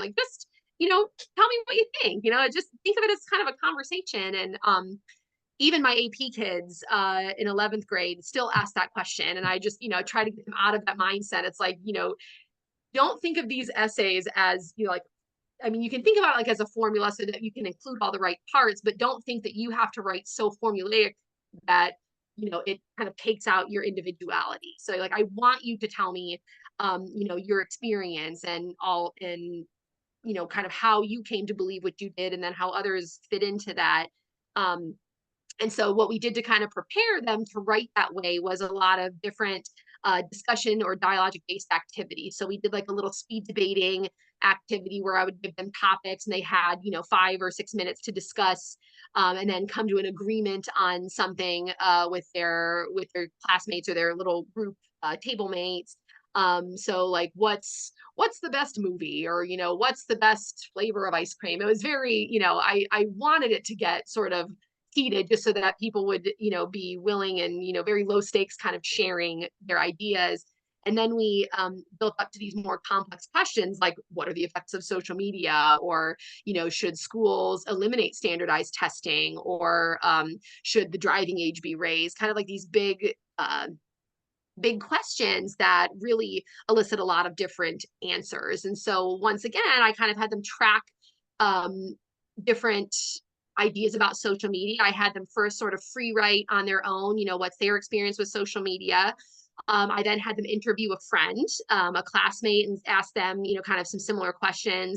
like, just, tell me what you think, just think of it as kind of a conversation. And even my AP kids in 11th grade still ask that question. And I just, try to get them out of that mindset. It's like, don't think of these essays as, like, I mean, you can think about it like as a formula so that you can include all the right parts, but don't think that you have to write so formulaic that, it kind of takes out your individuality. So like, I want you to tell me, your experience and all, and, kind of how you came to believe what you did and then how others fit into that. Um, and so what we did to kind of prepare them to write that way was a lot of different discussion or dialogic based activities. So we did like a little speed debating activity where I would give them topics and they had, 5 or 6 minutes to discuss and then come to an agreement on something with their classmates or their little group table mates. So like what's the best movie, or what's the best flavor of ice cream. It was very, I wanted it to get sort of heated just so that people would, be willing and, very low stakes kind of sharing their ideas. And then we built up to these more complex questions like, what are the effects of social media? Or, should schools eliminate standardized testing? Or should the driving age be raised? Kind of like these big questions that really elicit a lot of different answers. And so once again, I kind of had them track um, different ideas about social media. I had them first sort of free write on their own, what's their experience with social media. I then had them interview a friend, a classmate, and ask them, kind of some similar questions.